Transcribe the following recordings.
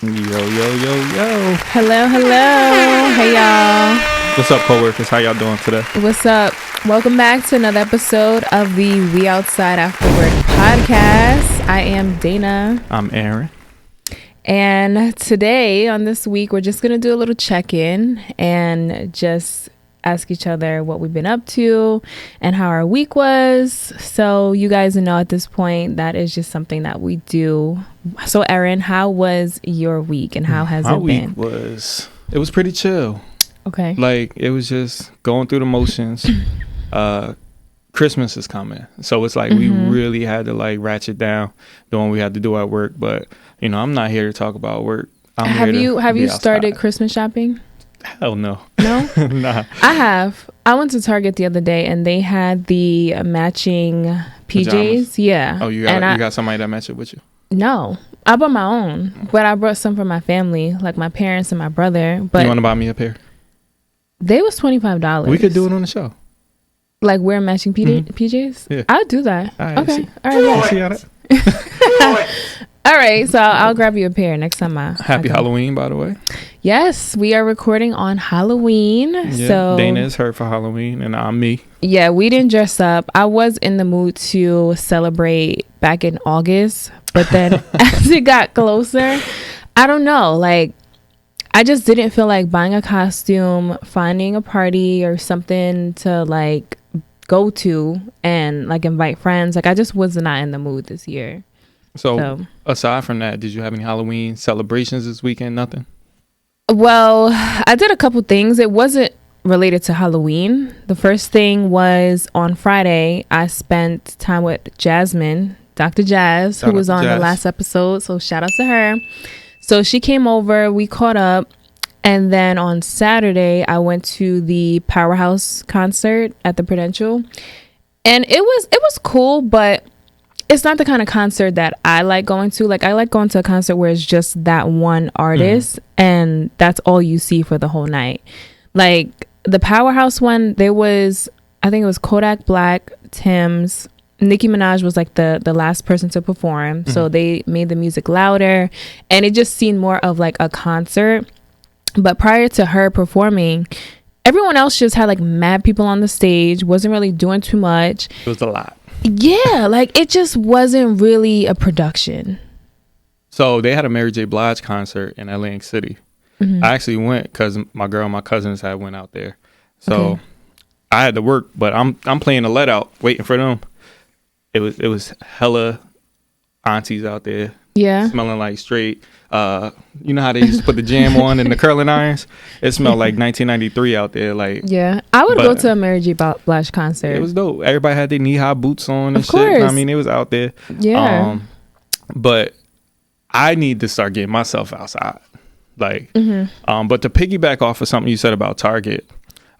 Yo, yo, yo, yo. Hello. Hey, y'all. What's up, coworkers? How y'all doing today? What's up? Welcome back to another episode of the We Outside Afterwork podcast. I am Dana. I'm Aaron. And today, on this week, we're just going to do a little check-in and just ask each other what we've been up to and how our week was. So you guys know at this point, that is just something that we do. So Aaron, how was your week and how has it been? My week was pretty chill. Okay. Like, it was just going through the motions. Christmas is coming. So it's like we really had to like ratchet down doing what we had to do at work. But, you know, I'm not here to talk about work. Have you started Christmas shopping? Hell no. No? Nah. I have. I went to Target the other day and they had the matching PJs. Pajamas? Yeah. Oh, you got somebody that matched it with you? No. I bought my own, but I brought some for my family, like my parents and my brother. But you want to buy me a pair? They was $25. We could do it on the show. Like wear matching PJs? Yeah. I'll do that. All right, okay. See. All right. Yeah. See how that? All right. So I'll grab you a pair next time. Happy Halloween, by the way. Yes, we are recording on Halloween. Yeah, so Dana is her for Halloween, and I'm me. Yeah, we didn't dress up. I was in the mood to celebrate back in August, but then as it got closer, I don't know. Like, I just didn't feel like buying a costume, finding a party or something to like go to and like invite friends. Like, I just was not in the mood this year. So aside from that, did you have any Halloween celebrations this weekend? Nothing? Well, I did a couple things. It wasn't related to Halloween. The first thing was on Friday, I spent time with Jasmine, Dr. Jazz, who was on the last episode. So shout out to her. So she came over, we caught up. And then on Saturday, I went to the Powerhouse concert at the Prudential. And it was cool, but it's not the kind of concert that I like going to. Like, I like going to a concert where it's just that one artist and that's all you see for the whole night. Like, the Powerhouse one, there was, I think it was Kodak Black, Tim's, Nicki Minaj was like the last person to perform. So they made the music louder and it just seemed more of like a concert. But prior to her performing, everyone else just had like mad people on the stage, wasn't really doing too much. It was a lot. Yeah, like it just wasn't really a production. So they had a Mary J. Blige concert in Atlantic City. I actually went because my cousins had went out there. So I had to work, but I'm playing the let out, waiting for them. It was hella aunties out there. Yeah. Smelling like straight. You know how they used to put the jam on and the curling irons? It smelled like 1993 out there. Like, yeah, I would go to a Mary J. Blige concert. It was dope. Everybody had their knee-high boots on and of course. Shit. I mean, it was out there. Yeah. But I need to start getting myself outside. Like, but to piggyback off of something you said about Target,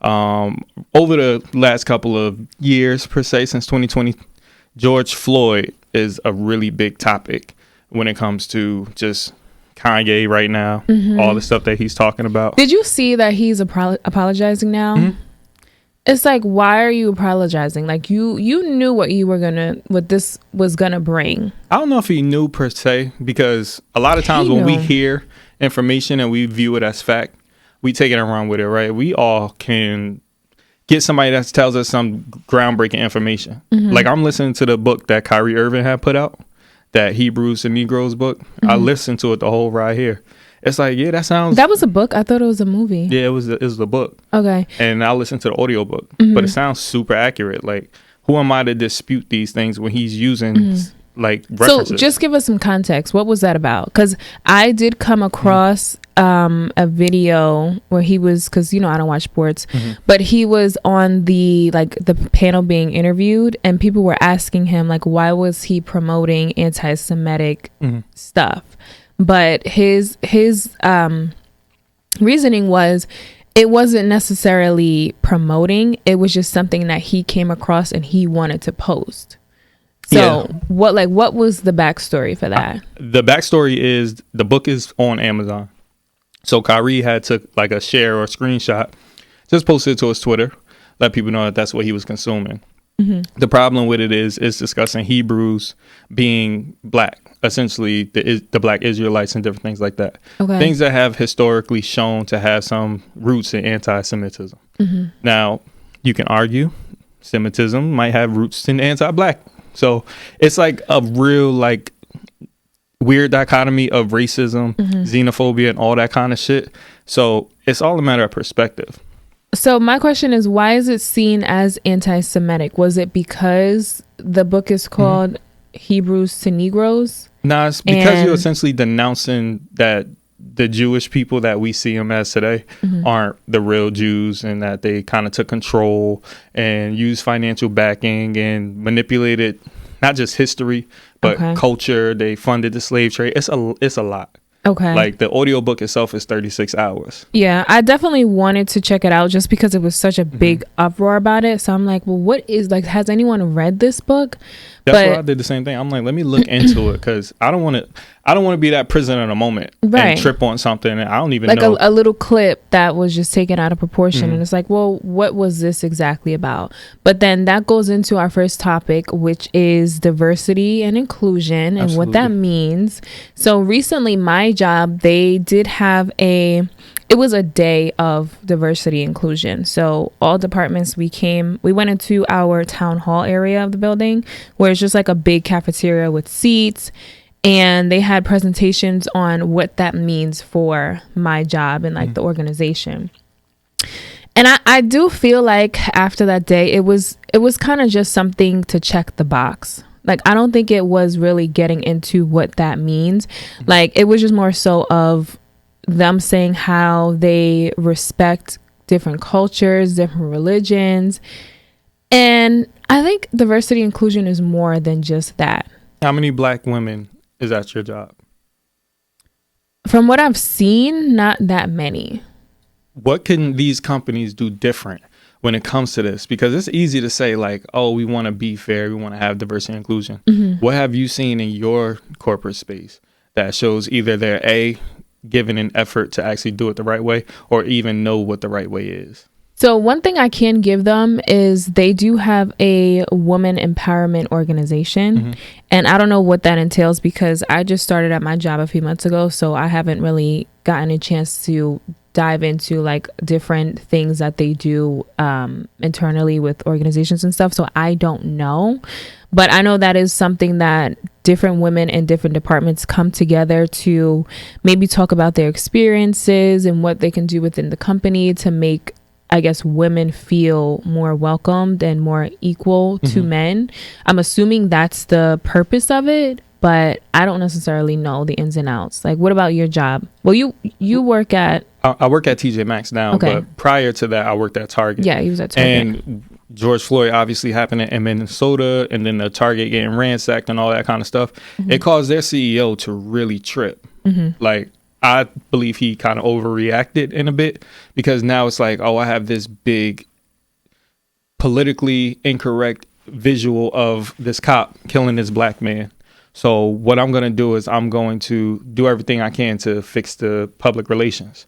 over the last couple of years, per se, since 2020, George Floyd is a really big topic when it comes to just Kanye right now, all the stuff that he's talking about. Did you see that he's apologizing now? It's like, why are you apologizing? Like, you knew what this was gonna bring. I don't know if he knew per se, because a lot of times when we hear information and we view it as fact, we take it and run with it, right? We all can get somebody that tells us some groundbreaking information. Like, I'm listening to the book that Kyrie Irving had put out, that Hebrews and Negroes book. I listened to it the whole ride here. It's like, yeah, that was a book. I thought it was a movie. Yeah, it was the book. Okay. And I listened to the audio book, but it sounds super accurate. Like, who am I to dispute these things when he's using like references? So just give us some context. What was that about? Because I did come across a video where he was, because I don't watch sports, but he was on the panel being interviewed, and people were asking him like, why was he promoting anti-Semitic stuff? But his reasoning was, it wasn't necessarily promoting, it was just something that he came across and he wanted to post. So what was the backstory for that? The backstory is the book is on Amazon. So Kyrie had took like a share or a screenshot, just posted it to his Twitter, let people know that that's what he was consuming. The problem with it is it's discussing Hebrews being black, essentially the black Israelites and different things like that. Okay. Things that have historically shown to have some roots in anti-Semitism. Now, you can argue Semitism might have roots in anti-black. So it's like a real like weird dichotomy of racism, xenophobia, and all that kind of shit. So it's all a matter of perspective. So my question is, why is it seen as anti-Semitic? Was it because the book is called Hebrews to Negroes? No, it's because you're essentially denouncing that the Jewish people that we see them as today aren't the real Jews, and that they kind of took control and used financial backing and manipulated not just history, but culture. They funded the slave trade. It's a lot. Okay. Like the audiobook itself is 36 hours. Yeah, I definitely wanted to check it out just because it was such a big uproar about it. So I'm like, well, what is like, has anyone read this book? That's why I did the same thing. I'm like, let me look into it, because I don't want to be that prisoner in a moment and trip on something and I don't even know. Like a little clip that was just taken out of proportion. And it's like, well, what was this exactly about? But then that goes into our first topic, which is diversity and inclusion and what that means. So recently, my job, they did have it was a day of diversity inclusion. So all departments, we went into our town hall area of the building, where it's just like a big cafeteria with seats, and they had presentations on what that means for my job and like the organization. And I do feel like after that day, it was kind of just something to check the box. Like, I don't think it was really getting into what that means. Like, it was just more so of them saying how they respect different cultures, different religions. And I think diversity inclusion is more than just that. How many black women is at your job? From what I've seen, not that many. What can these companies do different when it comes to this? Because it's easy to say like, oh, we want to be fair, we want to have diversity and inclusion. What have you seen in your corporate space that shows either they're given an effort to actually do it the right way, or even know what the right way is? So one thing I can give them is they do have a woman empowerment organization. And I don't know what that entails, because I just started at my job a few months ago. So I haven't really gotten a chance to dive into like different things that they do internally with organizations and stuff. So I don't know. But I know that is something that different women in different departments come together to maybe talk about their experiences and what they can do within the company to make, I guess, women feel more welcomed and more equal to men. I'm assuming that's the purpose of it, but I don't necessarily know the ins and outs. Like, what about your job? Well, you work at... I work at TJ Maxx now, but prior to that, I worked at Target. Yeah, he was at Target. And George Floyd obviously happened in Minnesota, and then the Target getting ransacked and all that kind of stuff. It caused their CEO to really trip. Like, I believe he kind of overreacted in a bit, because now it's like, oh, I have this big politically incorrect visual of this cop killing this black man. So what I'm going to do is I'm going to do everything I can to fix the public relations.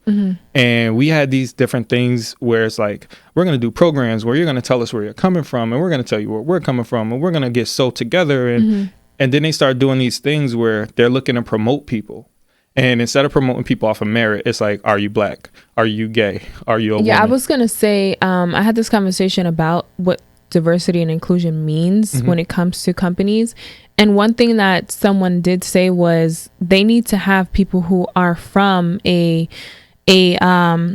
And we had these different things where it's like, we're going to do programs where you're going to tell us where you're coming from, and we're going to tell you where we're coming from, and we're going to get so together. And then they start doing these things where they're looking to promote people. And instead of promoting people off of merit, it's like, are you black? Are you gay? Are you a woman? Yeah, I was going to say, I had this conversation about what diversity and inclusion means when it comes to companies. And one thing that someone did say was they need to have people who are from a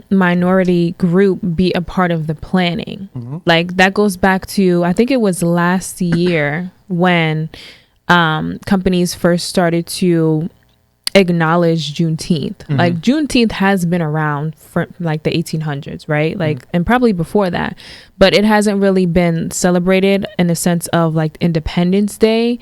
minority group be a part of the planning. Like, that goes back to, I think it was last year when companies first started to acknowledge Juneteenth. Like, Juneteenth has been around for like the 1800s, right? Like, and probably before that, but it hasn't really been celebrated in the sense of like Independence Day.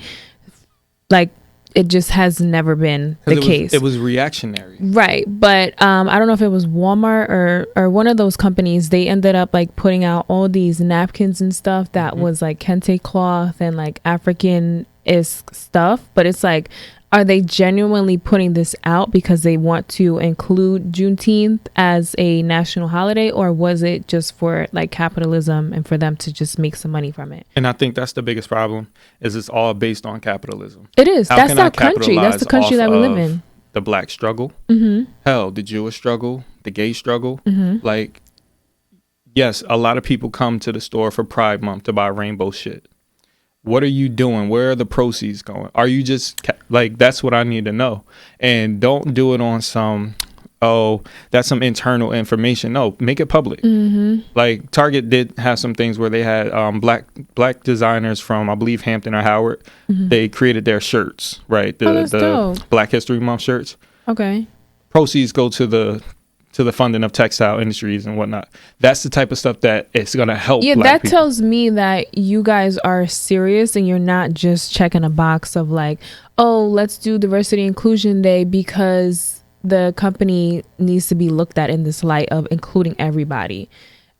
Like, it just has never been the case. It was reactionary. Right. But I don't know if it was Walmart or one of those companies. They ended up like putting out all these napkins and stuff that was like kente cloth and like African-esque stuff. But it's like, are they genuinely putting this out because they want to include Juneteenth as a national holiday, or was it just for like capitalism and for them to just make some money from it? And I think that's the biggest problem, is it's all based on capitalism. It is. That's our country. That's the country that we live in. The black struggle, hell, the Jewish struggle, the gay struggle. Like, yes, a lot of people come to the store for Pride Month to buy rainbow shit. What are you doing? Where are the proceeds going? Are you just like, that's what I need to know. And don't do it on some, oh, that's some internal information. No, make it public. Like Target did have some things where they had black designers from, I believe, Hampton or Howard. They created their shirts, right? The Black History Month shirts. Okay. Proceeds go to the funding of textile industries and whatnot. That's the type of stuff that it's going to help. Yeah, black that people. tells me that you guys are serious and you're not just checking a box of like, oh, let's do Diversity Inclusion Day because the company needs to be looked at in this light of including everybody.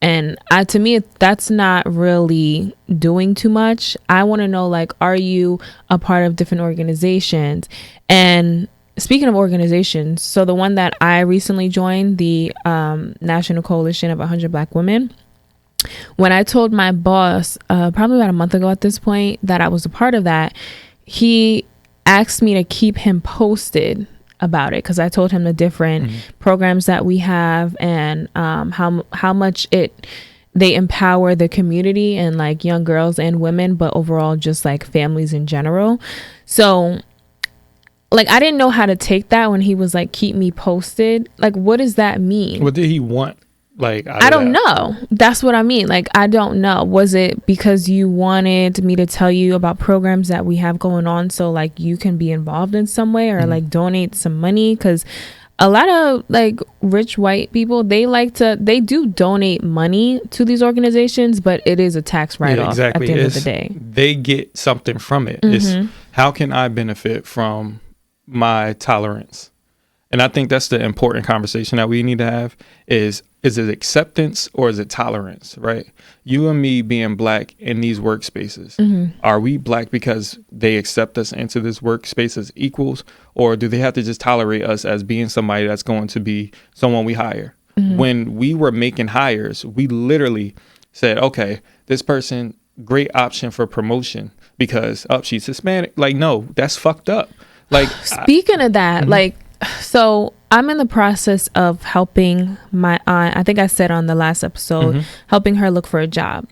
And to me, that's not really doing too much. I want to know, like, are you a part of different organizations? And speaking of organizations, so the one that I recently joined, the National Coalition of 100 Black Women, when I told my boss, probably about a month ago at this point, that I was a part of that, he asked me to keep him posted about it because I told him the different programs that we have and how much they empower the community and like young girls and women, but overall just like families in general. So like, I didn't know how to take that when he was like, keep me posted. Like, what does that mean? What did he want? Like, I don't know. That's what I mean. Like, I don't know. Was it because you wanted me to tell you about programs that we have going on so like you can be involved in some way or like donate some money? Because a lot of like rich white people, they do donate money to these organizations, but it is a tax write-off at the end of the day. They get something from it. It's how can I benefit from my tolerance? And I think that's the important conversation that we need to have is it acceptance or is it tolerance, right? You and me being black in these workspaces, are we black because they accept us into this workspace as equals, or do they have to just tolerate us as being somebody that's going to be someone we hire? When we were making hires, we literally said, okay, this person, great option for promotion because she's Hispanic. Like, no, that's fucked up. Like, speaking of that, like, so I'm in the process of helping my aunt. I think I said on the last episode, helping her look for a job.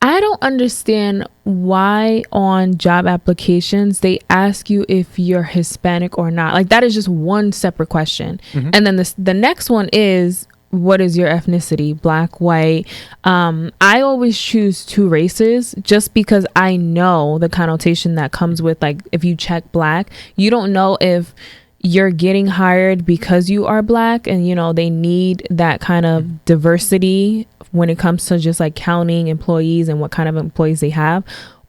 I don't understand why on job applications they ask you if you're Hispanic or not. Like, that is just one separate question. And then the next one is, what is your ethnicity? Black, white? I always choose two races just because I know the connotation that comes with, like, if you check black, you don't know if you're getting hired because you are black and, you know, they need that kind of diversity when it comes to just like counting employees and what kind of employees they have.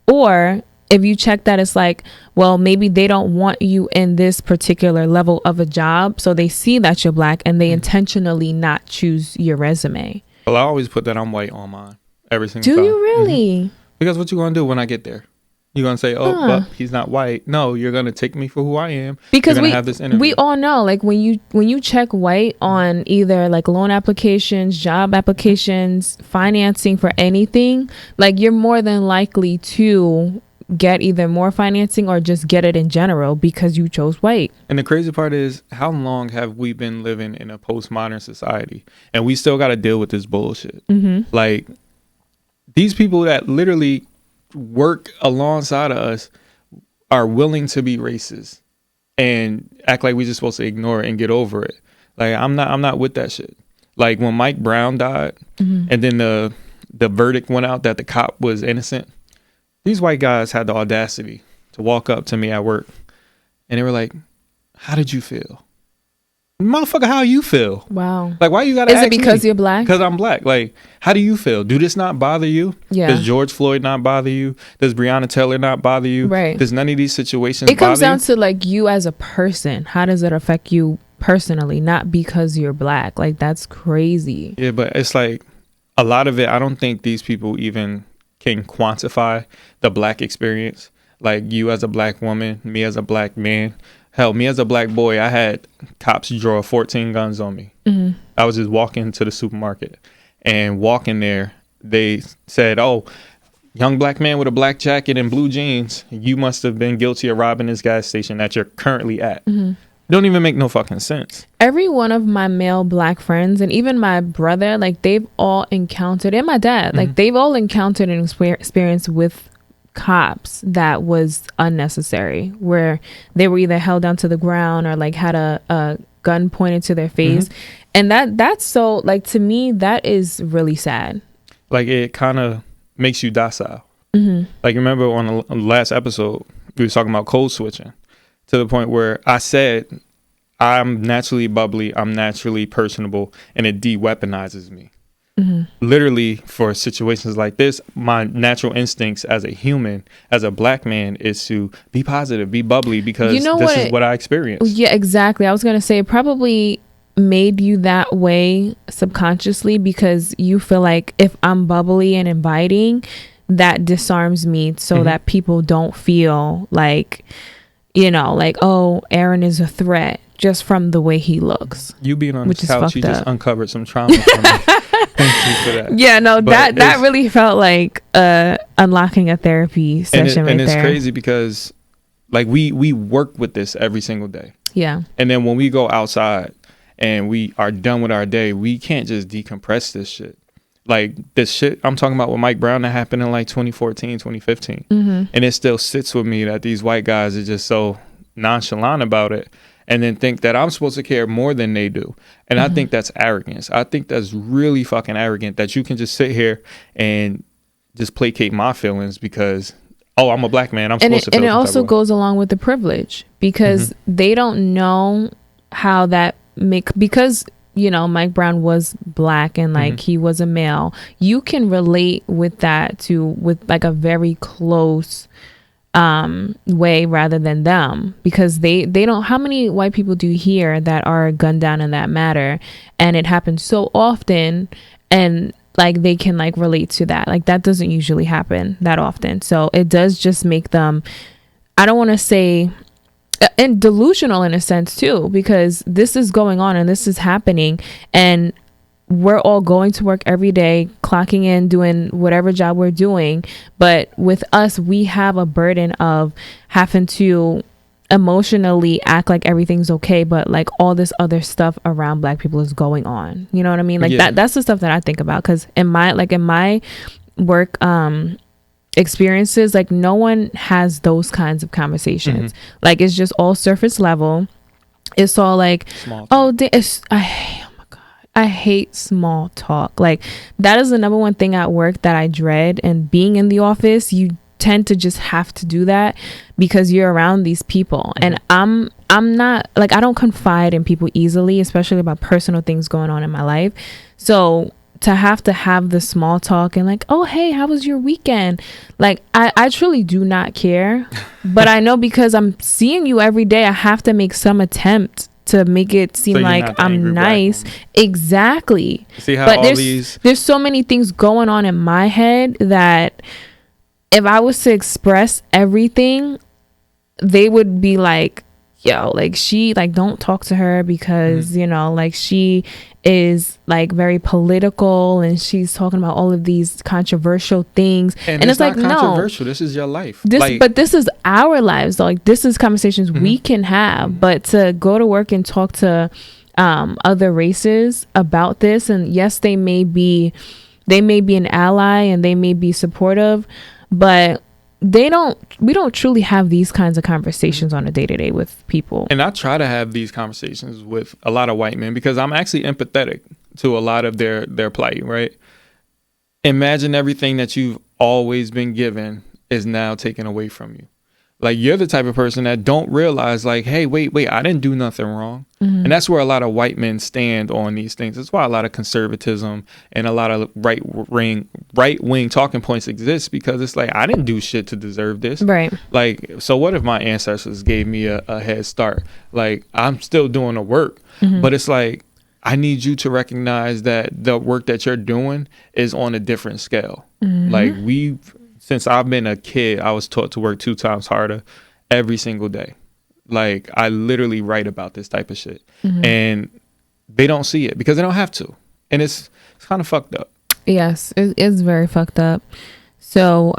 Or if you check that, it's like, well, maybe they don't want you in this particular level of a job. So they see that you're black and they intentionally not choose your resume. Well, I always put that I'm white on mine every single time. Do you really? Because what you going to do when I get there? You're going to say, oh, but he's not white. No, you're going to take me for who I am. Because you're going to have this interview. We all know, like, when you check white on either like loan applications, job applications, financing for anything, like, you're more than likely to get either more financing or just get it in general because you chose white. And the crazy part is, how long have we been living in a postmodern society and we still got to deal with this bullshit? Like, these people that literally work alongside of us are willing to be racist and act like we're just supposed to ignore it and get over it. Like, I'm not with that shit. Like, when Mike Brown died and then the verdict went out that the cop was innocent, these white guys had the audacity to walk up to me at work and they were like, how did you feel? Motherfucker, how you feel? Wow. Like, why you gotta ask me? Is it because you're black? Because I'm black. Like, how do you feel? Do this not bother you? Yeah. Does George Floyd not bother you? Does Breonna Taylor not bother you? Right. Does none of these situations it comes bother down you? to like you as a person. How does it affect you personally? Not because you're black. Like, that's crazy. Yeah, but it's like a lot of it, I don't think these people even can quantify the black experience. Like you as a black woman, me as a black man. Hell, me as a black boy, I had cops draw 14 guns on me. Mm-hmm. I was just walking to the supermarket and walking there. They said, "Oh, young black man with a black jacket and blue jeans, you must have been guilty of robbing this gas station that you're currently at." Mm-hmm. Don't even make no fucking sense. Every one of my male black friends and even my brother, like they've all encountered, and my dad, like they've all encountered an experience with cops that was unnecessary, where they were either held down to the ground or like had a gun pointed to their face. And that's so, like, to me, that is really sad. Like, it kind of makes you docile. Like, remember on the last episode we were talking about code switching, to the point where I said I'm naturally bubbly, I'm naturally personable, and it de-weaponizes me. Literally, for situations like this, my natural instincts as a human, as a black man, is to be positive, be bubbly, because this is what I experienced. Yeah, exactly. I was going to say, it probably made you that way subconsciously because you feel like if I'm bubbly and inviting, that disarms me so that people don't feel like, you know, like, oh, Aaron is a threat just from the way he looks. You being on the couch, you just uncovered some trauma for me. Thank you for that. Yeah, no, but that really felt like unlocking a therapy session and it's crazy because like we work with this every single day. Yeah. And then when we go outside and we are done with our day, we can't just decompress this shit. Like this shit I'm talking about with Mike Brown that happened in like 2014, 2015. And it still sits with me that these white guys are just so nonchalant about it. And then think that I'm supposed to care more than they do. And I think that's arrogance. I think that's really fucking arrogant that you can just sit here and just placate my feelings because, oh, I'm a black man. I'm supposed to feel. And it also goes along with the privilege because they don't know how that because, you know, Mike Brown was black and like he was a male. You can relate with that with like a very close way rather than them, because they don't. How many white people do you hear that are gunned down in that matter, and it happens so often, and like they can like relate to that. Like that doesn't usually happen that often, so it does just make them, I don't want to say, and delusional in a sense too, because this is going on and this is happening, and we're all going to work every day, clocking in, doing whatever job we're doing. But with us, we have a burden of having to emotionally act like everything's okay, but like all this other stuff around black people is going on. You know what I mean? Like that's the stuff that I think about, because in my work experiences, like no one has those kinds of conversations. Like it's just all surface level. It's all like, I hate small talk. Like that is the number one thing at work that I dread. And being in the office, you tend to just have to do that because you're around these people. And I'm not like, I don't confide in people easily, especially about personal things going on in my life. So to have the small talk and like, oh, hey, how was your weekend? Like I truly do not care. But I know because I'm seeing you every day, I have to make some attempt to make it seem like I'm nice. Exactly. See how but there's so many things going on in my head that if I was to express everything, they would be like, yo, like she, like don't talk to her because you know, like she is like very political and she's talking about all of these controversial things, and it's like, controversial. This is your life. But this is our lives though. Like this is conversations we can have, but to go to work and talk to other races about this, and yes, they may be an ally and they may be supportive, but we don't truly have these kinds of conversations on a day-to-day with people. And I try to have these conversations with a lot of white men because I'm actually empathetic to a lot of their plight, right? Imagine everything that you've always been given is now taken away from you. Like you're the type of person that don't realize like, hey, wait, I didn't do nothing wrong. And that's where a lot of white men stand on these things. That's why a lot of conservatism and a lot of right wing talking points exist, because it's like, I didn't do shit to deserve this. Right. Like, so what if my ancestors gave me a head start? Like I'm still doing the work, but it's like, I need you to recognize that the work that you're doing is on a different scale. Like since I've been a kid, I was taught to work 2 times harder every single day. Like, I literally write about this type of shit. And they don't see it because they don't have to. And it's kind of fucked up. Yes, it is very fucked up. So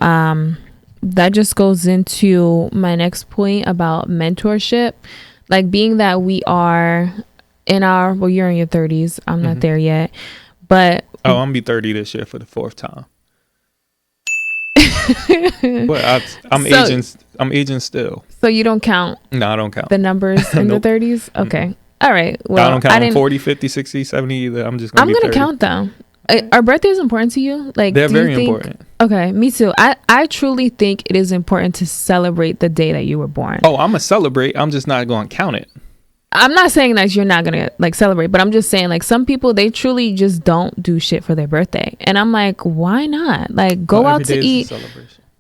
that just goes into my next point about mentorship. Like, being that we are in our, well, you're in your 30s. I'm not there yet. But I'm going to be 30 this year for the 4th time. But I'm aging still. So you don't count? No, I don't count the numbers in Nope. the 30s? Okay. All right. Well, I don't count 40, 50, 60, 70 either. I'm just I'm gonna count them. Are birthdays important to you? Like, they're very important. Okay, me too. I truly think it is important to celebrate the day that you were born. Oh, I'm gonna celebrate. I'm just not gonna count it. I'm not saying that you're not gonna like celebrate, but I'm just saying, like, some people, they truly just don't do shit for their birthday, and I'm like, why not? Like, go out to eat.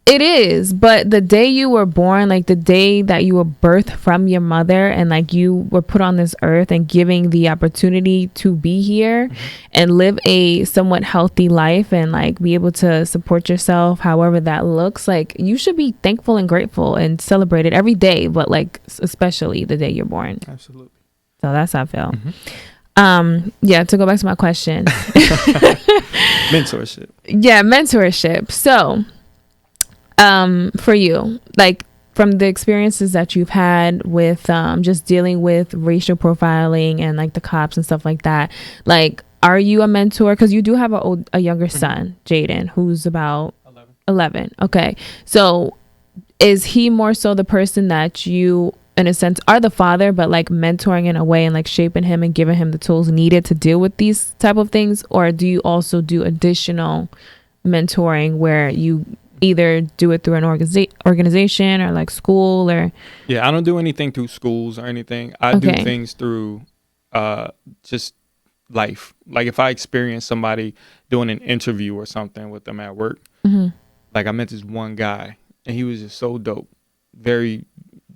It is, but the day you were born, like the day that you were birthed from your mother, and like you were put on this earth and giving the opportunity to be here and live a somewhat healthy life and like be able to support yourself however that looks, like you should be thankful and grateful and celebrate it every day, but like especially the day you're born. Absolutely. So that's how I feel. Yeah, to go back to my question. Mentorship. Yeah, mentorship. So for you, like from the experiences that you've had with just dealing with racial profiling and like the cops and stuff like that, like, are you a mentor? Because you do have a younger son, Jaden, who's about 11. Okay, so is he more so the person that you, in a sense, are the father, but like mentoring in a way and like shaping him and giving him the tools needed to deal with these type of things? Or do you also do additional mentoring where you either do it through an organization or like school? Or yeah, I don't do anything through schools or anything. I do things through just life. Like if I experience somebody doing an interview or something with them at work, like I met this one guy and he was just so dope, very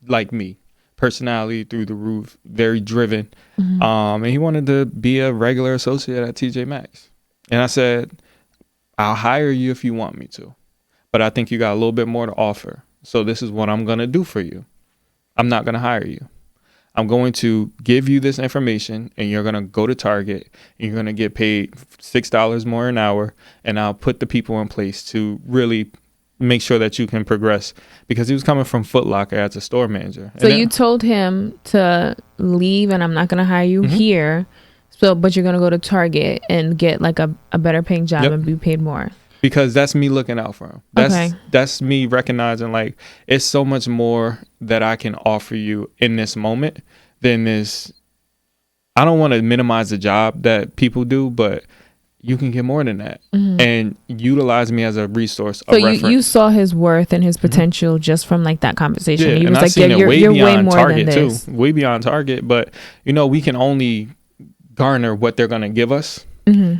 like me, personality through the roof, very driven, and he wanted to be a regular associate at TJ Maxx. And I said, I'll hire you if you want me to, but I think you got a little bit more to offer. So this is what I'm going to do for you. I'm not going to hire you. I'm going to give you this information and you're going to go to Target and you're going to get paid $6 more an hour. And I'll put the people in place to really make sure that you can progress, because he was coming from Foot Locker as a store manager. So you told him to leave and I'm not going to hire you here. So, but you're going to go to Target and get like a better paying job and be paid more. Because that's me looking out for him. That's me recognizing like it's so much more that I can offer you in this moment than this. I don't want to minimize the job that people do, but you can get more than that and utilize me as a resource. So you saw his worth and his potential just from like that conversation. Yeah, he was like, seen you're way more Target than this. Too. Way beyond Target, but you know, we can only garner what they're going to give us.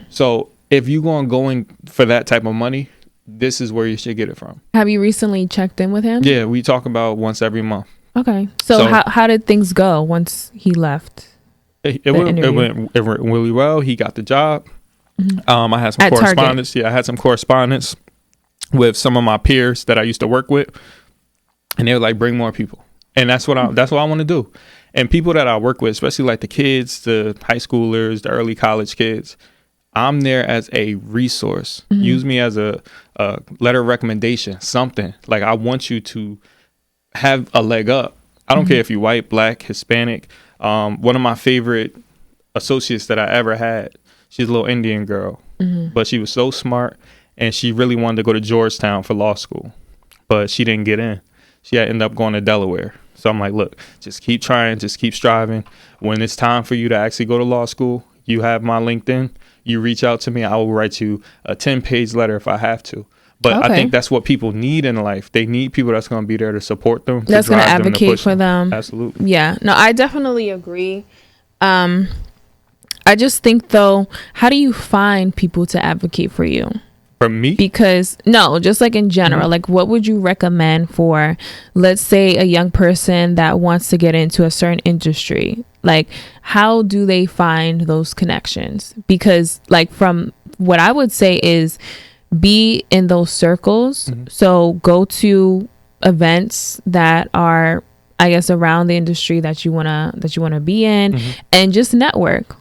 So if you're going to go in for that type of money, this is where you should get it from. Have you recently checked in with him? Yeah, we talk about once every month. Okay. So how did things go once he left? It went really well. He got the job. I had some correspondence. Target. Yeah, I had some correspondence with some of my peers that I used to work with, and they were like, bring more people. And that's what I want to do. And people that I work with, especially like the kids, the high schoolers, the early college kids, I'm there as a resource. Use me as a letter of recommendation, something. Like I want you to have a leg up. I don't care if you're white, black, Hispanic. One of my favorite associates that I ever had, she's a little Indian girl, but she was so smart and she really wanted to go to Georgetown for law school, but she didn't get in. She had ended up going to Delaware. So I'm like, look, just keep trying, just keep striving. When it's time for you to actually go to law school, you have my LinkedIn. You reach out to me. I will write you a 10-page letter if I have to. But I think that's what people need in life. They need people that's going to be there to support them. That's going to advocate for them. Absolutely. Yeah. No, I definitely agree. I just think, though, how do you find people to advocate for you? For me? Because, no, just like in general, like what would you recommend for, let's say, a young person that wants to get into a certain industry? Like, how do they find those connections? Because, like, from what I would say is be in those circles. So go to events that are, I guess, around the industry that you wanna be in, and just network.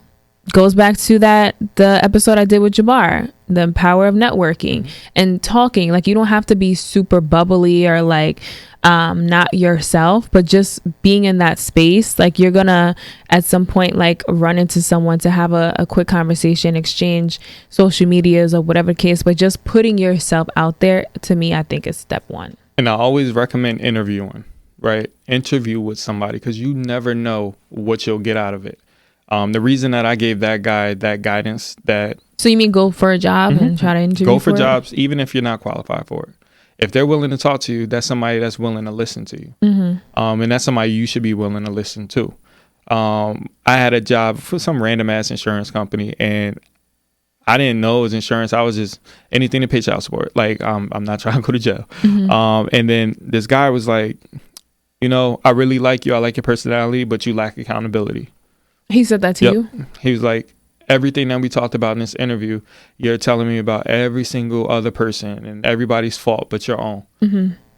Goes back to the episode I did with Jabbar, the power of networking and talking. Like, you don't have to be super bubbly or like not yourself, but just being in that space. Like, you're gonna at some point like run into someone to have a quick conversation, exchange social medias or whatever the case, but just putting yourself out there, to me, I think is step one. And I always recommend interviewing, right? Interview with somebody, because you never know what you'll get out of it. The reason that I gave that guy that guidance, that... So you mean go for a job and try to interview Go for it? jobs, even if you're not qualified for it. If they're willing to talk to you, that's somebody that's willing to listen to you. And that's somebody you should be willing to listen to. I had a job for some random ass insurance company, and I didn't know it was insurance. I was just anything to pay child support. Like, I'm not trying to go to jail. And then this guy was like, I really like you. I like your personality, but you lack accountability. He said that to you? He was like, everything that we talked about in this interview, you're telling me about every single other person and everybody's fault but your own.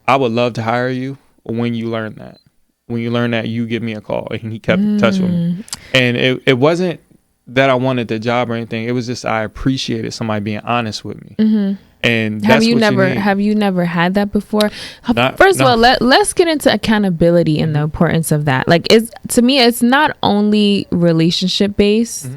I would love to hire you when you learn that. When you learn that, you give me a call. And he kept in touch with me. And it wasn't that I wanted the job or anything. It was just I appreciated somebody being honest with me. And have you never had that before? First of all, let's get into accountability and the importance of that. Like, to me, it's not only relationship based.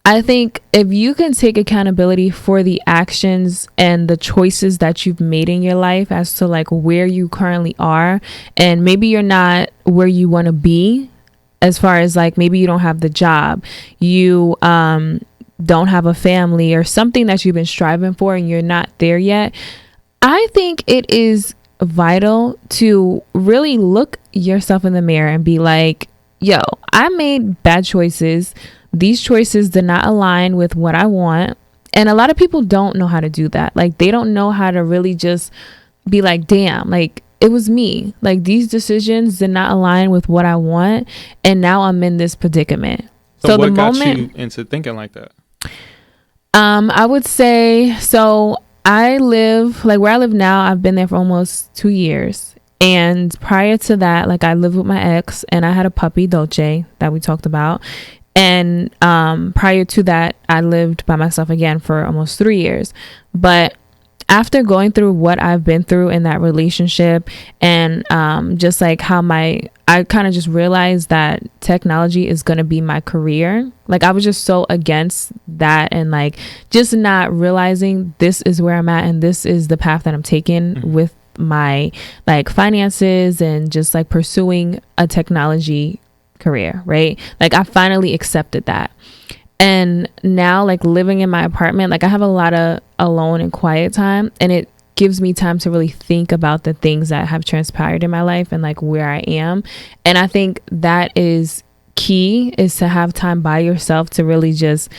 I think if you can take accountability for the actions and the choices that you've made in your life as to like where you currently are, and maybe you're not where you want to be, as far as like maybe you don't have the job, you don't have a family or something that you've been striving for and you're not there yet. I think it is vital to really look yourself in the mirror and be like, yo, I made bad choices. These choices did not align with what I want. And a lot of people don't know how to do that. Like, they don't know how to really just be like, damn, like, it was me. Like, these decisions did not align with what I want, and now I'm in this predicament. So what got you into thinking like that? I would say, so I live, like where I live now, I've been there for almost 2 years. And prior to that, like, I lived with my ex and I had a puppy, Dolce, that we talked about. And prior to that, I lived by myself again for almost 3 years. But after going through what I've been through in that relationship, and just like how I kind of just realized that technology is going to be my career. Like, I was just so against that, and like just not realizing this is where I'm at and this is the path that I'm taking with my like finances and just like pursuing a technology career, right? Like, I finally accepted that. And now, like, living in my apartment, like, I have a lot of alone and quiet time, and it gives me time to really think about the things that have transpired in my life and like where I am. And I think that is key, is to have time by yourself to really just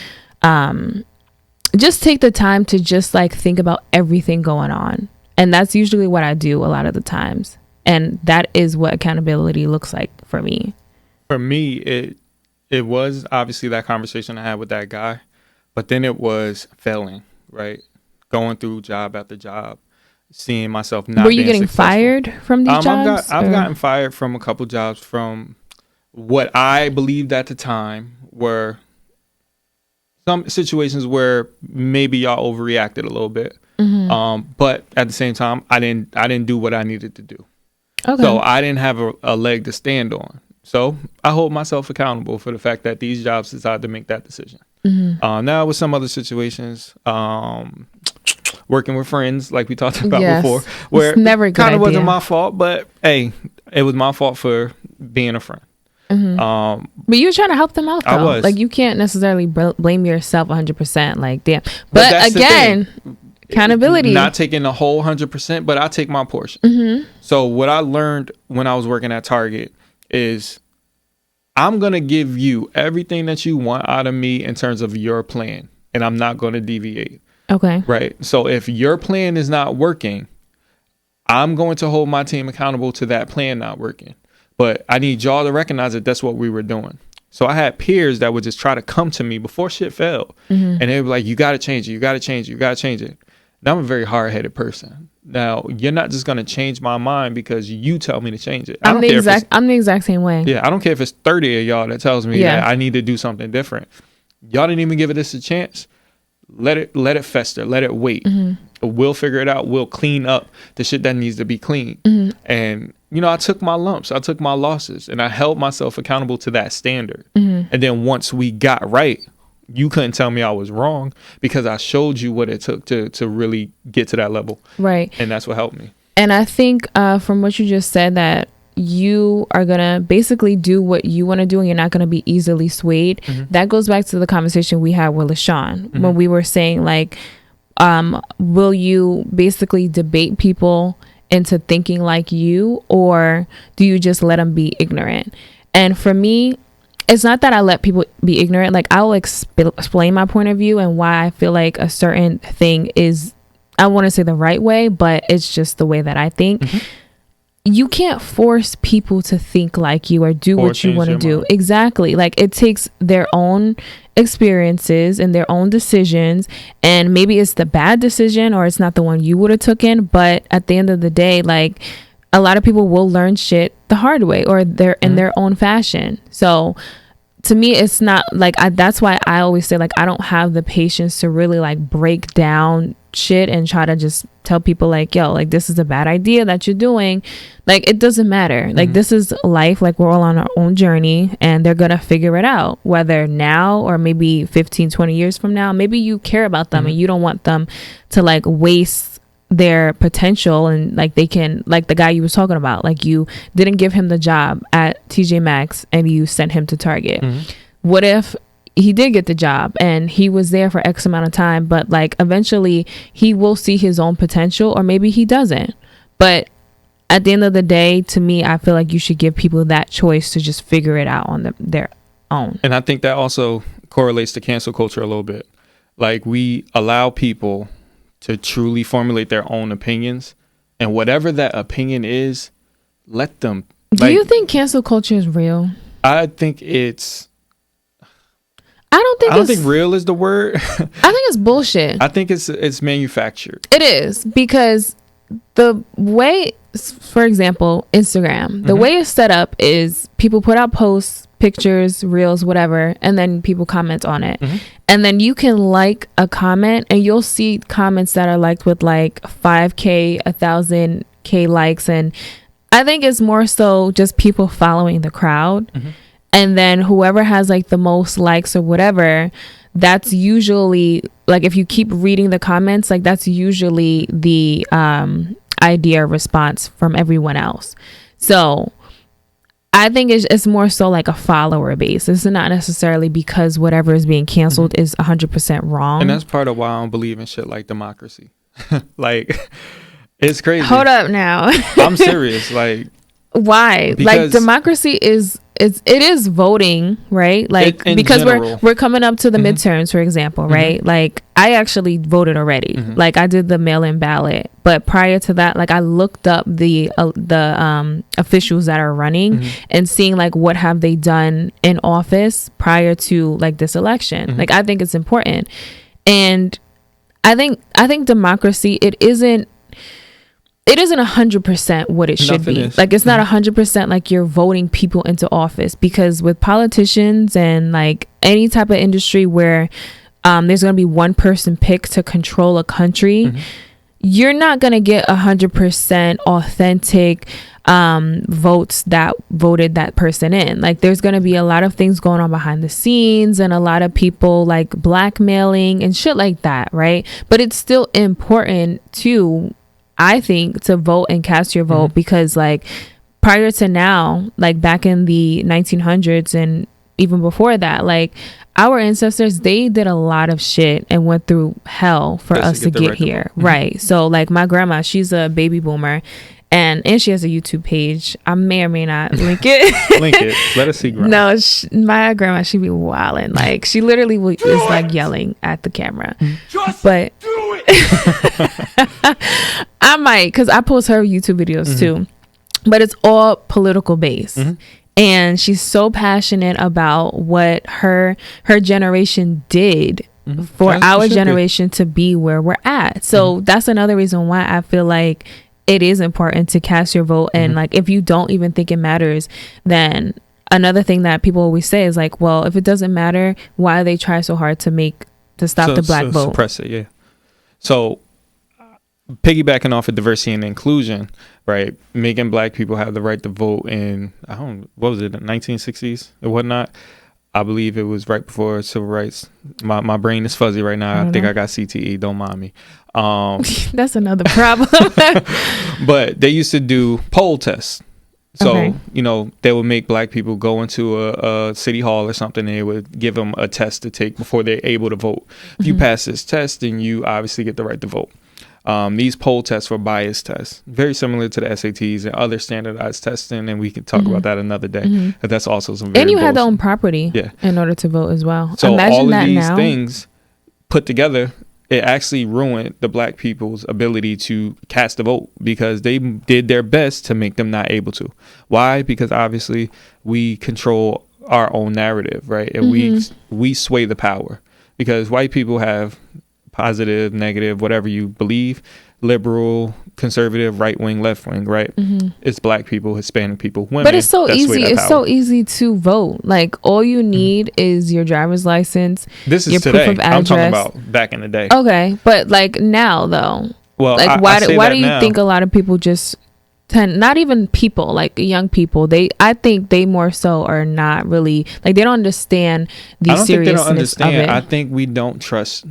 take the time to just like think about everything going on. And that's usually what I do a lot of the times. And that is what accountability looks like for me. For me, it was obviously that conversation I had with that guy, but then it was failing, right? Going through job after job, seeing myself not. Were you getting fired from these jobs? I've gotten fired from a couple jobs from what I believed at the time were some situations where maybe y'all overreacted a little bit. But at the same time, I didn't do what I needed to do. Okay. So I didn't have a leg to stand on. So I hold myself accountable for the fact that these jobs decided to make that decision. Now with some other situations, working with friends like we talked about before, where it's never it kind of wasn't my fault, but hey, it was my fault for being a friend. But you were trying to help them out though. I was. Like, you can't necessarily blame yourself 100%. Like, damn. But again, accountability. Not taking the whole 100%, but I take my portion. So what I learned when I was working at Target is I'm going to give you everything that you want out of me in terms of your plan, and I'm not going to deviate. Okay. Right. So if your plan is not working, I'm going to hold my team accountable to that plan not working. But I need y'all to recognize that that's what we were doing. So I had peers that would just try to come to me before shit failed. And they were like, you got to change it. You got to change it. You got to change it. Now I'm a very hard-headed person. Now you're not just going to change my mind because you tell me to change it. I'm the exact same way. Yeah, I don't care if it's 30 of y'all that tells me that I need to do something different. Y'all didn't even give this a chance. Let it fester. Let it wait. We'll figure it out. We'll clean up the shit that needs to be cleaned. And I took my lumps. I took my losses, and I held myself accountable to that standard. And then once we got right, you couldn't tell me I was wrong because I showed you what it took to really get to that level. Right. And that's what helped me. And I think from what you just said, that you are going to basically do what you want to do and you're not going to be easily swayed. That goes back to the conversation we had with LaShawn when we were saying, like, will you basically debate people into thinking like you, or do you just let them be ignorant? And for me, it's not that I let people be ignorant. Like, I will explain my point of view and why I feel like a certain thing is, I want to say the right way, but it's just the way that I think. You can't force people to think like you or do what you want to do. Mind. Exactly. Like, it takes their own experiences and their own decisions, and maybe it's the bad decision or it's not the one you would have taken, but at the end of the day, like, a lot of people will learn shit the hard way or they're in their own fashion. So to me, it's not like, that's why I always say, like, I don't have the patience to really like break down shit and try to just tell people like, yo, like, this is a bad idea that you're doing. Like, it doesn't matter. Like, this is life. Like, we're all on our own journey and they're gonna figure it out, whether now or maybe 15, 20 years from now. Maybe you care about them and you don't want them to like waste their potential, and like they can, like the guy you was talking about, like, you didn't give him the job at TJ Maxx and you sent him to Target. What if he did get the job and he was there for X amount of time, but like eventually he will see his own potential, or maybe he doesn't. But at the end of the day, to me, I feel like you should give people that choice to just figure it out on their own. And I think that also correlates to cancel culture a little bit. Like, we allow people to truly formulate their own opinions, and whatever that opinion is, let them. Do you think cancel culture is real? I think it's. I don't think real is the word. I think it's bullshit. I think it's manufactured. It is, because the way, for example, Instagram, the way it's set up is people put out posts, pictures, reels, whatever, and then people comment on it. And then you can like a comment and you'll see comments that are liked with like 5K, 1,000K likes. And I think it's more so just people following the crowd. And then whoever has like the most likes or whatever, that's usually like, if you keep reading the comments, like that's usually the idea or response from everyone else. So I think it's more so like a follower base. It's not necessarily because whatever is being canceled is 100% wrong. And that's part of why I don't believe in shit like democracy. Like, it's crazy. Hold up now. I'm serious. Like, why? Like, democracy is voting, right? Like, in because general, we're coming up to the midterms, for example, right? Like, I actually voted already. Like, I did the mail-in ballot, but prior to that, like, I looked up the officials that are running and seeing like what have they done in office prior to like this election. Like, I think it's important, and I think democracy, it isn't 100% what it should be. Like, it's not 100% like you're voting people into office, because with politicians and like any type of industry where there's going to be one person picked to control a country, you're not going to get 100% authentic votes that voted that person in. Like, there's going to be a lot of things going on behind the scenes and a lot of people like blackmailing and shit like that, right? But it's still important to, I think, to vote and cast your vote, because like prior to now, like back in the 1900s and even before that, like our ancestors, they did a lot of shit and went through hell for us to get here. Right. So like my grandma, she's a baby boomer, and she has a YouTube page. I may or may not link it. Link it. Let us see. Grandma. No, my grandma, she be wilding. Like, she literally is like yelling at the camera. But do it. I might, because I post her YouTube videos too, but it's all political based. And she's so passionate about what her generation did for our generation to be where we're at. So that's another reason why I feel like it is important to cast your vote. And like, if you don't even think it matters, then another thing that people always say is like, well, if it doesn't matter, why do they try so hard to stop the black vote? Suppress it, yeah. So piggybacking off of diversity and inclusion, right? Making black people have the right to vote in, what was it, the 1960s and whatnot? I believe it was right before civil rights. My brain is fuzzy right now. I think I got CTE. Don't mind me. That's another problem. But they used to do poll tests. So, they would make black people go into a city hall or something, and they would give them a test to take before they're able to vote. If you pass this test, then you obviously get the right to vote. These poll tests were bias tests, very similar to the SATs and other standardized testing, and we can talk about that another day. But that's also some very and you had to own property in order to vote as well. So imagine all of that these now. things put together, it actually ruined the black people's ability to cast a vote because they did their best to make them not able to. Why? Because obviously we control our own narrative, right? And we sway the power because white people have positive, negative, whatever you believe, liberal, conservative, right wing, left wing, right? It's black people, Hispanic people, women. But it's so easy. It's so easy to vote. Like, all you need is your driver's license. This is your today. Proof of address. I'm talking about back in the day. Okay, but like now though, well, like why do you think a lot of people just tend, not even people, like young people, I think they more so are not really, like, they don't understand the seriousness think they don't understand. of it. I think we don't trust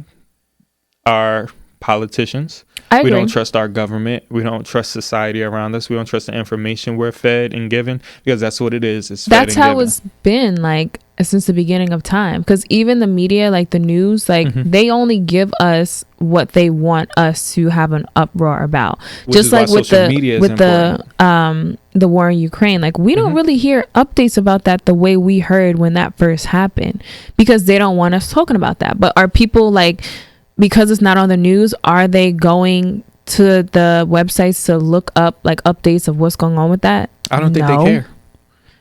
our politicians. I agree. We don't trust our government. We don't trust society around us. We don't trust the information we're fed and given, because that's what it is. It's that's how it's been, like, since the beginning of time. Because even the media, like the news, like they only give us what they want us to have an uproar about. Just like with the war in Ukraine, like we don't really hear updates about that the way we heard when that first happened, because they don't want us talking about that. But are people, like, because it's not on the news, are they going to the websites to look up like updates of what's going on with that? I don't think they care.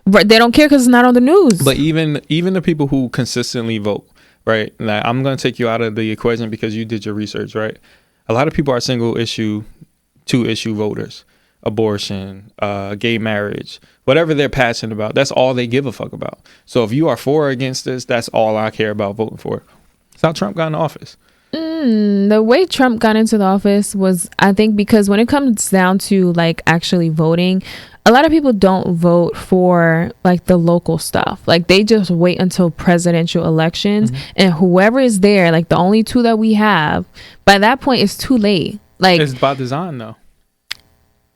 Right, they don't care because it's not on the news. But even the people who consistently vote, right? Like, I'm going to take you out of the equation because you did your research, right? A lot of people are single issue, 2-issue voters. Abortion, gay marriage, whatever they're passionate about, that's all they give a fuck about. So if you are for or against this, that's all I care about voting for. That's how Trump got in office. The way Trump got into the office was, I think, because when it comes down to like actually voting, a lot of people don't vote for like the local stuff. Like, they just wait until presidential elections, and whoever is there, like the only two that we have, by that point it's too late. Like, it's by design though.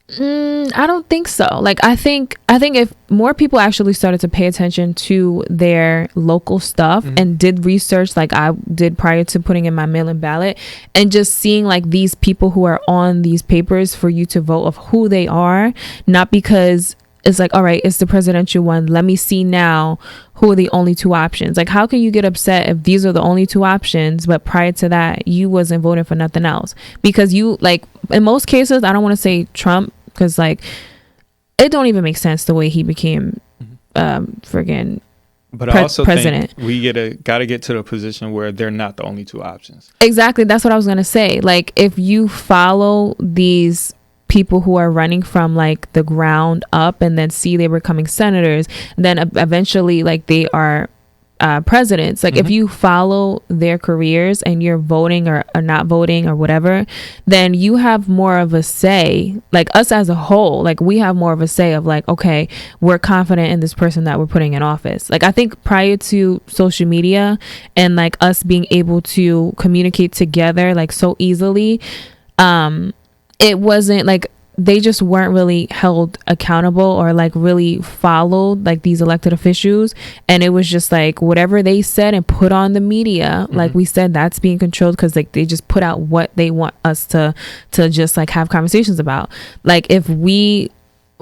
I don't think so. Like, I think if more people actually started to pay attention to their local stuff and did research like I did prior to putting in my mail-in ballot, and just seeing like these people who are on these papers for you to vote, of who they are, not because it's like, all right, it's the presidential one, let me see now who are the only two options. Like, how can you get upset if these are the only two options, but prior to that you wasn't voting for nothing else? Because you, like, in most cases, I don't want to say Trump, because like it don't even make sense the way he became friggin' but I also president. think we gotta get to the position where they're not the only two options. Exactly, that's what I was gonna say. Like, if you follow these people who are running from like the ground up and then see they were becoming senators, then eventually like they are presidents, like if you follow their careers and you're voting or not voting or whatever, then you have more of a say. Like, us as a whole, like, we have more of a say of like, okay, we're confident in this person that we're putting in office. Like, I think prior to social media and like us being able to communicate together like so easily, it wasn't like, they just weren't really held accountable or like really followed like these elected officials, and it was just like whatever they said and put on the media, like we said, that's being controlled, because like they just put out what they want us to just like have conversations about. Like, if we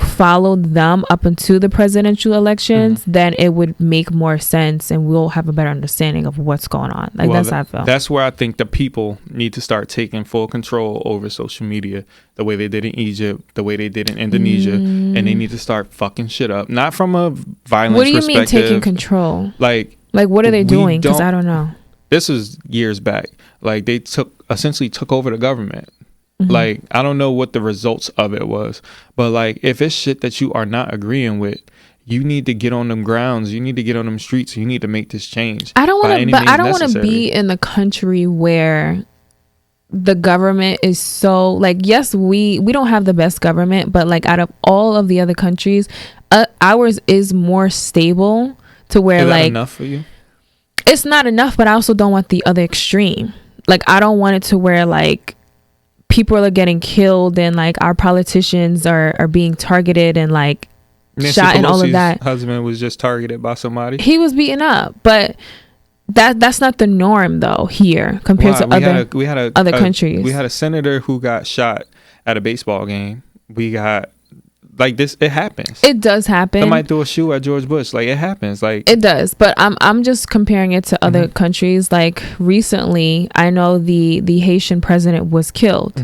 followed them up into the presidential elections, then it would make more sense and we'll have a better understanding of what's going on. Like, that's how I feel. That's where I think the people need to start taking full control over social media, the way they did in Egypt, the way they did in Indonesia, and they need to start fucking shit up. Not from a violence perspective. What do you mean taking control? Like what are they doing? Because I don't know. this is years back. Like they essentially took over the government. Mm-hmm. Like I don't know what the results of it was, but like if it's shit that you are not agreeing with, you need to get on them grounds. You need to get on them streets. You need to make this change. I don't want to be in the country where the government is so like, yes, we don't have the best government, but like out of all of the other countries, ours is more stable to where is that like enough for you? It's not enough, but I also don't want the other extreme. Like I don't want it to where like people are getting killed and like our politicians are being targeted and like Nancy shot Pelosi's and all of that. Husband was just targeted by somebody. He was beaten up, but that's not the norm though here compared to other countries. We had a senator who got shot at a baseball game. We got like this. It happens. It does happen. Somebody threw a shoe at George Bush. Like it happens. Like it does. But I'm just comparing it to other countries. Like recently, I know the Haitian president was killed.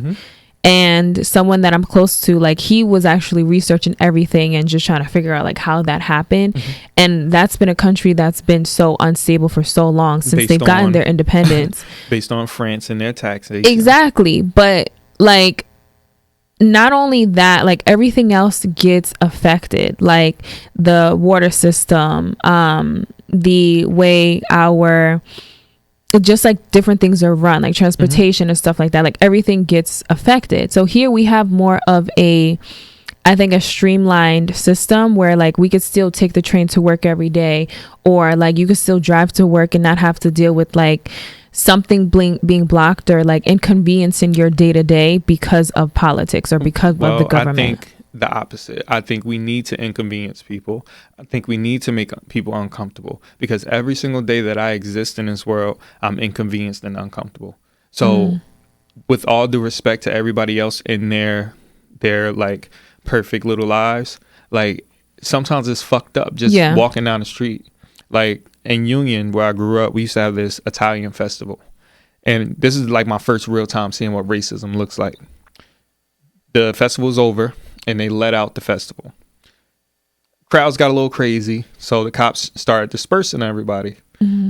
And someone that I'm close to, like he was actually researching everything and just trying to figure out like how that happened. And that's been a country that's been so unstable for so long since they've gotten their independence. Based on France and their taxation. Exactly. But like not only that, like everything else gets affected, like the water system, the way our just like different things are run, like transportation and stuff like that, like everything gets affected. So here we have more of I think a streamlined system where like we could still take the train to work every day, or like you could still drive to work and not have to deal with like something being blocked or like inconveniencing your day to day because of politics or because of the government. I think the opposite. I think we need to inconvenience people. I think we need to make people uncomfortable, because every single day that I exist in this world, I'm inconvenienced and uncomfortable. So with all due respect to everybody else in their like perfect little lives, like sometimes it's fucked up just walking down the street. Like in Union, where I grew up, we used to have this Italian festival. And this is like my first real time seeing what racism looks like. The festival's over and they let out the festival. Crowds got a little crazy, so the cops started dispersing everybody.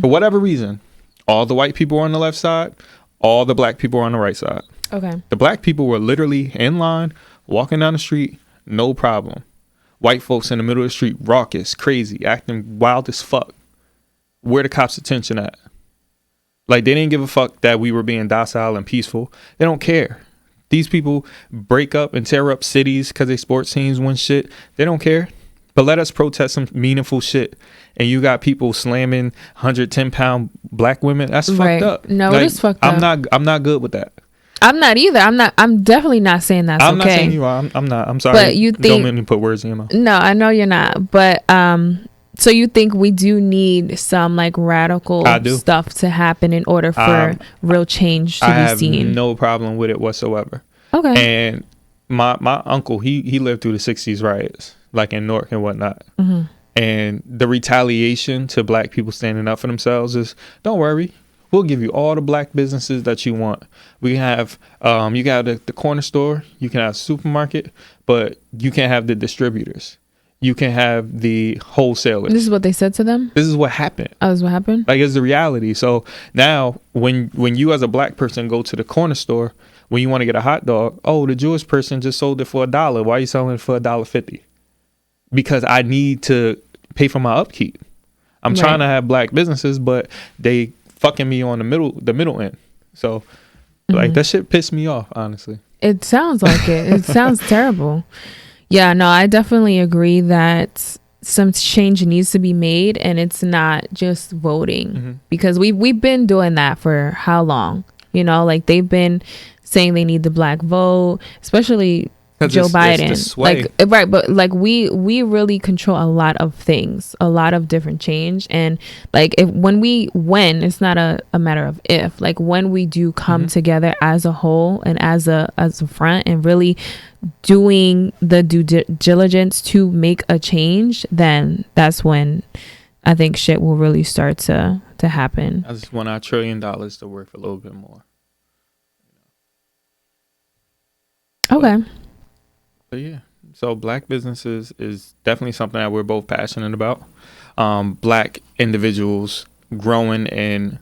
For whatever reason, all the white people were on the left side, all the black people were on the right side. Okay. The black people were literally in line, walking down the street, no problem. White folks in the middle of the street, raucous, crazy, acting wild as fuck. Where the cops' attention at? Like, they didn't give a fuck that we were being docile and peaceful. They don't care. These people break up and tear up cities because they sports teams win shit. They don't care. But let us protest some meaningful shit. And you got people slamming 110-pound black women. That's fucked up. No, like, it is fucked up. I'm not good with that. I'm not either. I'm definitely not saying that's okay. I'm not saying you are. I'm not. I'm sorry. But you think, don't make me put words in your mouth. No, I know you're not. But so you think we do need some like radical stuff to happen in order for real change to be seen? I have no problem with it whatsoever. Okay. And my uncle, he lived through the 60s riots, like in Newark and whatnot. And the retaliation to black people standing up for themselves is, don't worry, we'll give you all the black businesses that you want. We have, you got the corner store, you can have a supermarket, but you can't have the distributors. You can have the wholesalers. This is what they said to them? This is what happened. Oh, this is what happened? Like, it's the reality. So now when you as a black person go to the corner store, when you want to get a hot dog, oh, the Jewish person just sold it for $1. Why are you selling it for $1.50? Because I need to pay for my upkeep. I'm trying to have black businesses, but they fucking me on the middle end. So like that shit pissed me off, honestly. It sounds like it. It sounds terrible. Yeah, no, I definitely agree that some change needs to be made, and it's not just voting, because we've been doing that for how long? You know, like they've been saying they need the black vote, especially Joe Biden. Like, right, but like we really control a lot of things, a lot of different change. And like when it's not a matter of if, like when we do come together as a whole and as a front and really doing the due diligence to make a change, then that's when I think shit will really start to happen. I just want our $1 trillion to work a little bit more. Okay. But yeah, so black businesses is definitely something that we're both passionate about. Black individuals growing and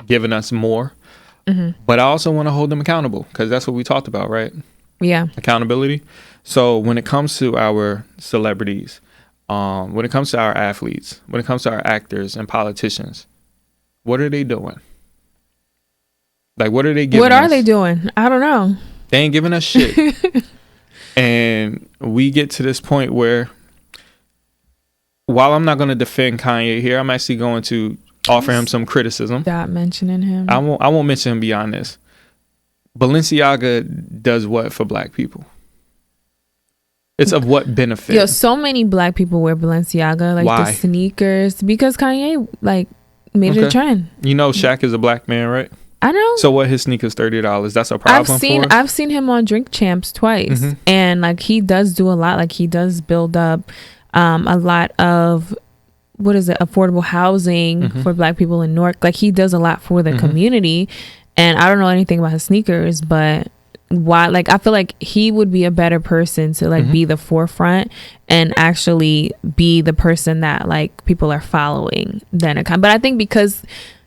giving us more. But I also want to hold them accountable, because that's what we talked about, right? Yeah. Accountability. So when it comes to our celebrities, when it comes to our athletes, when it comes to our actors and politicians, what are they doing? Like, what are they giving us? What are they doing? I don't know. They ain't giving us shit. And we get to this point where, while I'm not going to defend Kanye here, I'm actually going to offer him some criticism. Stop mentioning him. I won't mention him beyond this. Balenciaga does what for black people? It's of what benefit? Yo, so many black people wear Balenciaga, like Why? the sneakers, because Kanye like made it a trend. You know, Shaq is a black man, right? I know. So what? His sneakers $30. That's a problem. I've seen him on Drink Champs twice, and like he does do a lot. Like he does build up a lot of affordable housing for black people in Newark. Like he does a lot for the community. And I don't know anything about his sneakers, but why? Like I feel like he would be a better person to like be the forefront and actually be the person that like people are following than but I think because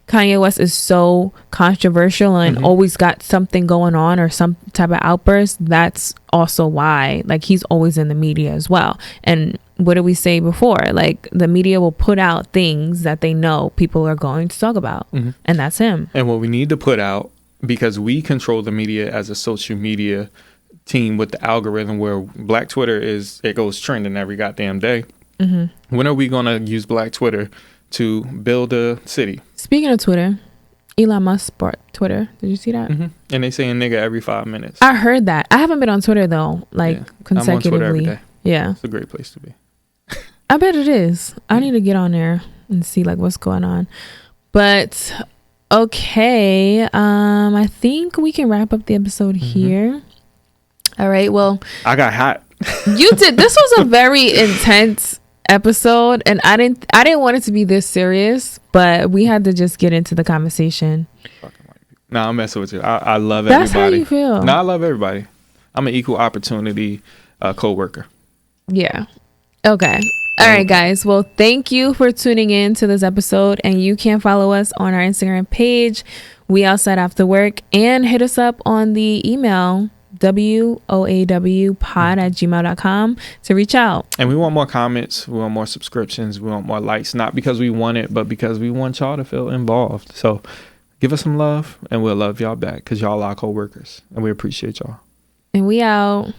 Kanye West is so controversial and always got something going on or some type of outburst, that's also why like he's always in the media as well. And what did we say before? Like the media will put out things that they know people are going to talk about, and that's him. And what we need to put out, because we control the media as a social media team with the algorithm, where Black Twitter it goes trending every goddamn day. When are we going to use Black Twitter to build a city? Speaking of Twitter, Elon Musk bought Twitter. Did you see that? And they saying nigga every 5 minutes. I heard that. I haven't been on Twitter though, like consecutively. I'm on Twitter every day. Yeah, it's a great place to be. I bet it is. I need to get on there and see like what's going on. But okay, I think we can wrap up the episode here. All right. Well, I got hot. You did. This was a very intense episode, and I didn't want it to be this serious, but we had to just get into the conversation. No, I'm messing with you. I love That's everybody. That's how you feel. No, I love everybody. I'm an equal opportunity co-worker. Yeah. Okay. All right, guys. Well, thank you for tuning in to this episode, and you can follow us on our Instagram page, We Outside Afterwork, and hit us up on the email woawpod@gmail.com to reach out. And we want more comments, we want more subscriptions, we want more likes, not because we want it, but because we want y'all to feel involved. So give us some love, and we'll love y'all back, because y'all are our co-workers, and we appreciate y'all. And we out.